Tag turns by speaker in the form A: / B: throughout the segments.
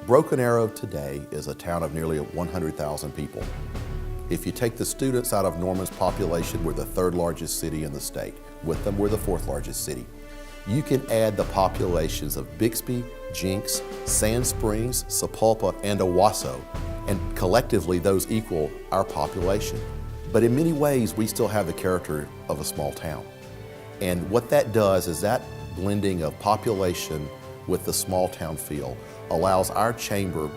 A: Broken Arrow today is a town of nearly 100,000 people. If you take the students out of Norman's population, we're the third largest city in the state. With them, we're the fourth largest city. You can add the populations of Bixby, Jenks, Sand Springs, Sapulpa, and Owasso, and collectively those equal our population. But in many ways, we still have the character of a small town. And what that does is that blending of population with the small town feel allows our chamber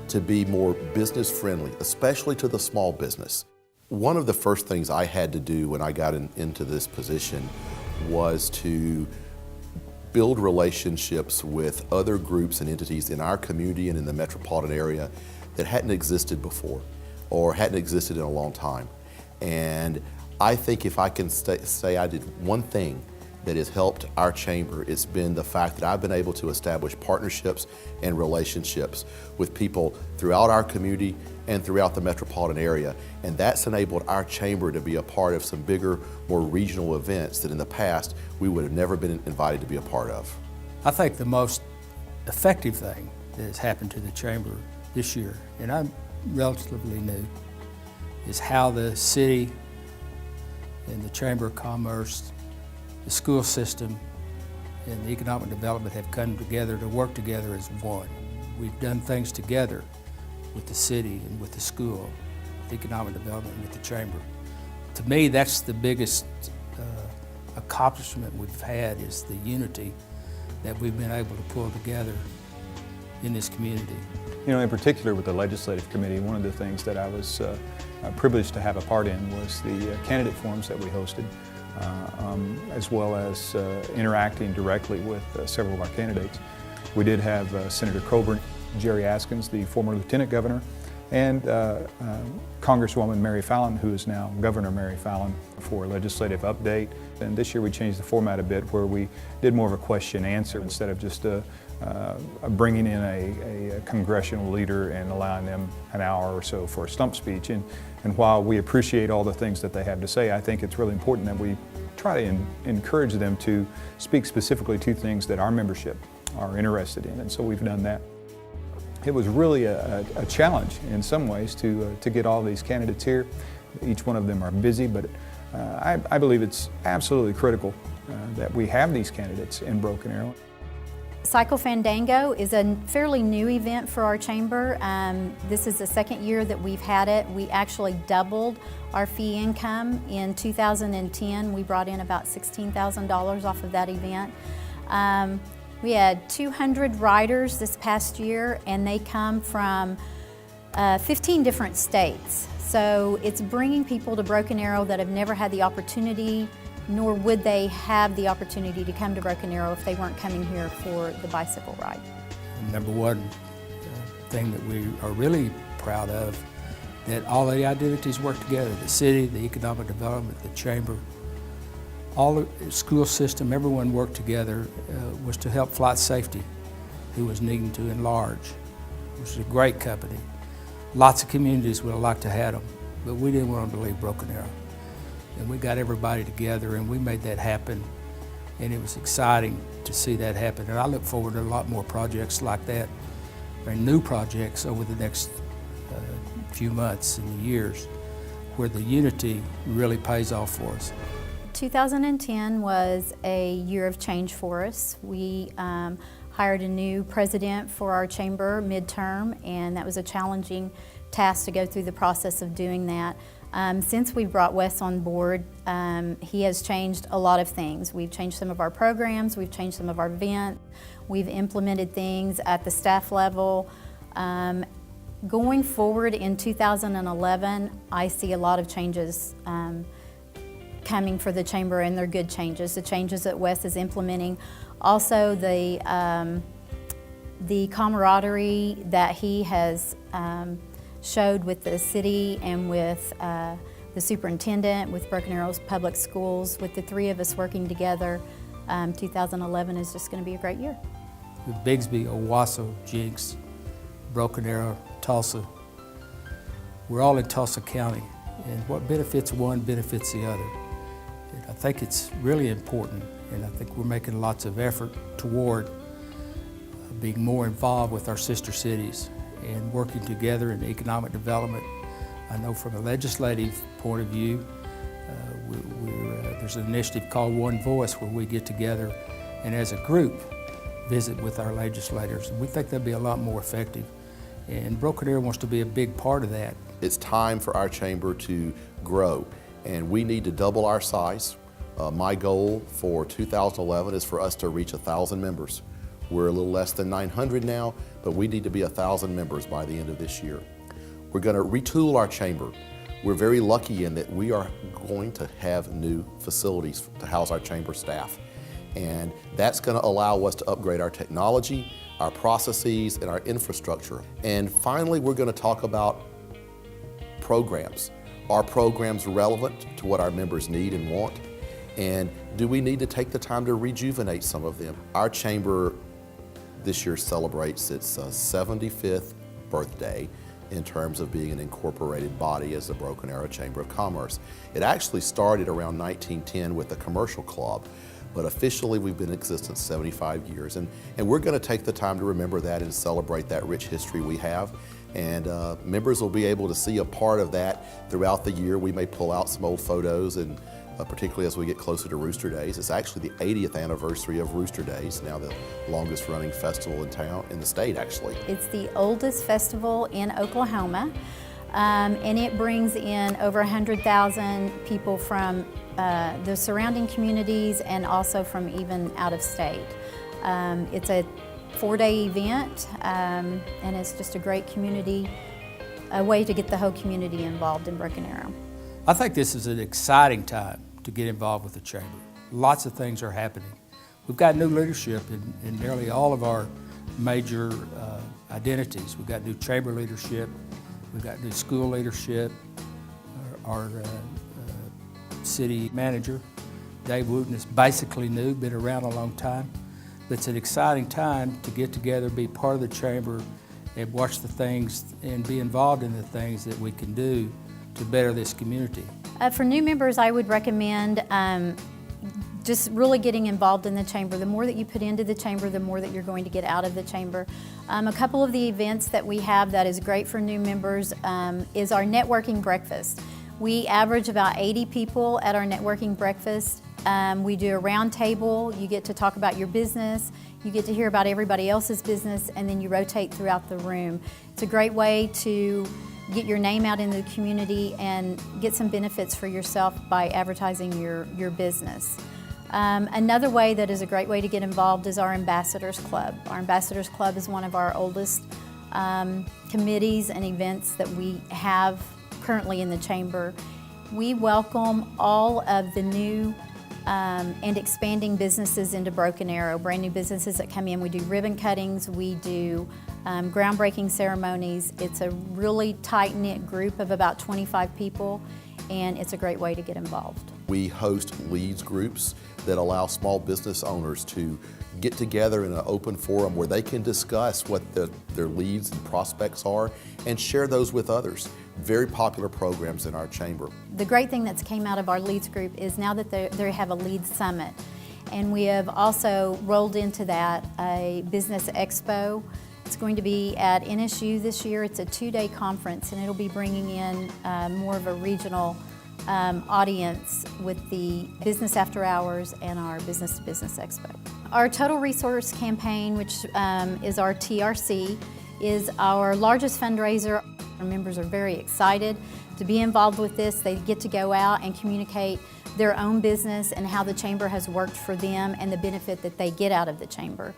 A: to be more business friendly, especially to the small business. One of the first things I had to do when I got into this position was to build relationships with other groups and entities in our community and in the metropolitan area that hadn't existed before or hadn't existed in a long time. And I think if I can say I did one thing that has helped our chamber, it's been the fact that I've been able to establish partnerships and relationships with people throughout our community and throughout the metropolitan area. And that's enabled our chamber to be a part of some bigger, more regional events that in the past we would have never been invited to be a part of.
B: I think the most effective thing that has happened to the chamber this year, and I'm relatively new, is how the city and the Chamber of Commerce, the school system, and the economic development have come together to work together as one. We've done things together with the city and with the school, with economic development and with the chamber. To me, that's the biggest accomplishment we've had, is the unity that we've been able to pull together in this community.
C: You know, in particular with the Legislative Committee, one of the things that I was privileged to have a part in was the candidate forums that we hosted, as well as interacting directly with several of our candidates. We did have Senator Coburn, Jerry Askins, the former Lieutenant Governor, and Congresswoman Mary Fallin, who is now Governor Mary Fallin, for a legislative update. And this year we changed the format a bit, where we did more of a question answer instead of just bringing in a congressional leader and allowing them an hour or so for a stump speech. And while we appreciate all the things that they have to say, I think it's really important that we try to encourage them to speak specifically to things that our membership are interested in, and so we've done that. It was really a challenge in some ways to get all these candidates here. Each one of them are busy, but I believe it's absolutely critical that we have these candidates in Broken Arrow.
D: Cycle Fandango is a fairly new event for our chamber. This is the second year that we've had it. We actually doubled our fee income. In 2010, we brought in about $16,000 off of that event. We had 200 riders this past year, and they come from 15 different states. So it's bringing people to Broken Arrow that have never had the opportunity, nor would they have the opportunity to come to Broken Arrow if they weren't coming here for the bicycle ride.
B: Number one thing that we are really proud of, that all the activities work together, the city, the economic development, the chamber, all the school system, everyone worked together, was to help Flight Safety, who was needing to enlarge, which is a great company. Lots of communities would have liked to have them, but we didn't want them to leave Broken Arrow. And we got everybody together and we made that happen, and it was exciting to see that happen. And I look forward to a lot more projects like that, and new projects over the next few months and years, where the unity really pays off for us.
D: 2010 was a year of change for us. We hired a new president for our chamber midterm, and that was a challenging task to go through the process of doing that. Since we brought Wes on board, he has changed a lot of things. We've changed some of our programs, we've changed some of our events, we've implemented things at the staff level. Going forward in 2011, I see a lot of changes coming for the chamber, and they're good changes. The changes that Wes is implementing. Also the camaraderie that he has showed with the city and with the superintendent, with Broken Arrow's public schools, with the three of us working together. 2011 is just going to be a great year.
B: Bixby, Owasso, Jenks, Broken Arrow, Tulsa. We're all in Tulsa County, and what benefits one benefits the other. And I think it's really important, and I think we're making lots of effort toward being more involved with our sister cities and working together in economic development. I know from a legislative point of view, there's an initiative called One Voice where we get together and as a group visit with our legislators. And we think that'd be a lot more effective. And Broken Arrow wants to be a big part of that.
A: It's time for our chamber to grow, and we need to double our size. My goal for 2011 is for us to reach 1,000 members. We're a little less than 900 now, but we need to be 1,000 members by the end of this year. We're going to retool our chamber. We're very lucky in that we are going to have new facilities to house our chamber staff. And that's going to allow us to upgrade our technology, our processes, and our infrastructure. And finally, we're going to talk about programs. Are programs relevant to what our members need and want? And do we need to take the time to rejuvenate some of them? Our chamber this year celebrates its 75th birthday in terms of being an incorporated body as the Broken Arrow Chamber of Commerce. It actually started around 1910 with the commercial club, but officially we've been in existence 75 years. And we're going to take the time to remember that and celebrate that rich history we have. And members will be able to see a part of that throughout the year. We may pull out some old photos, and particularly as we get closer to Rooster Days. It's actually the 80th anniversary of Rooster Days, now the longest running festival in the state actually.
D: It's the oldest festival in Oklahoma, and it brings in over 100,000 people from the surrounding communities and also from even out of state. It's a 4-day event, and it's just a great community, a way to get the whole community involved in Broken Arrow.
B: I think this is an exciting time to get involved with the chamber. Lots of things are happening. We've got new leadership in nearly all of our major identities. We've got new chamber leadership, we've got new school leadership. Our city manager, Dave Wooten, is basically new, been around a long time. But it's an exciting time to get together, be part of the chamber, and watch the things and be involved in the things that we can do to better this community.
D: For new members, I would recommend just really getting involved in the chamber. The more that you put into the chamber, the more that you're going to get out of the chamber. A couple of the events that we have that is great for new members is our networking breakfast. We average about 80 people at our networking breakfast. We do a round table. You get to talk about your business, you get to hear about everybody else's business, and then you rotate throughout the room. It's a great way to get your name out in the community and get some benefits for yourself by advertising your business. Another way that is a great way to get involved is our Ambassadors Club. Our Ambassadors Club is one of our oldest committees and events that we have currently in the chamber. We welcome all of the new and expanding businesses into Broken Arrow, brand new businesses that come in. We do ribbon cuttings, we do groundbreaking ceremonies. It's a really tight-knit group of about 25 people, and it's a great way to get involved.
A: We host leads groups that allow small business owners to get together in an open forum where they can discuss what their leads and prospects are and share those with others. Very popular programs in our chamber.
D: The great thing that's came out of our leads group is now that they have a leads summit, and we have also rolled into that a business expo. It's going to be at NSU this year. It's a 2-day conference, and it'll be bringing in more of a regional audience with the Business After Hours and our Business to Business Expo. Our Total Resource Campaign, which is our TRC, is our largest fundraiser. Our members are very excited to be involved with this. They get to go out and communicate their own business and how the chamber has worked for them and the benefit that they get out of the chamber.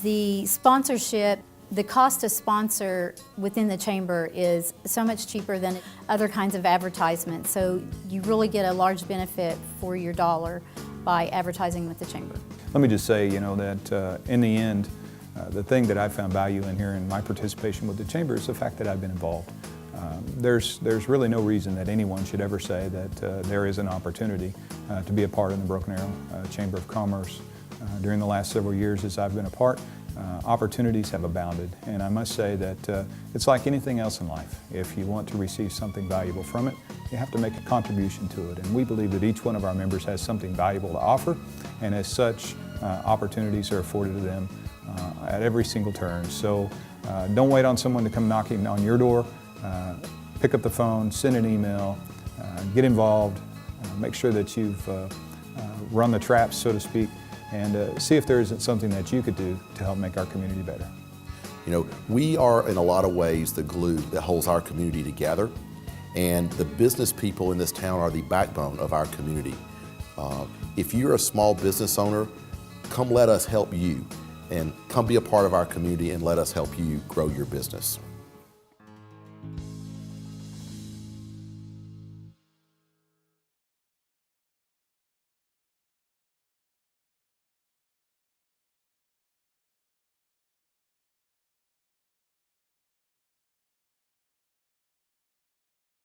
D: The sponsorship, the cost to sponsor within the chamber is so much cheaper than other kinds of advertisements. So you really get a large benefit for your dollar by advertising with the chamber.
C: Let me just say, that in the end, the thing that I found value in here in my participation with the chamber is the fact that I've been involved. There's really no reason that anyone should ever say that there is an opportunity to be a part of the Broken Arrow Chamber of Commerce. During the last several years as I've been a part, opportunities have abounded, and I must say that it's like anything else in life. If you want to receive something valuable from it, you have to make a contribution to it, and we believe that each one of our members has something valuable to offer, and as such, opportunities are afforded to them at every single turn. So don't wait on someone to come knocking on your door. Pick up the phone, send an email, get involved, make sure that you've run the traps, so to speak, and see if there isn't something that you could do to help make our community better.
A: You know, we are in a lot of ways the glue that holds our community together, and the business people in this town are the backbone of our community. If you're a small business owner, come let us help you, and come be a part of our community and let us help you grow your business.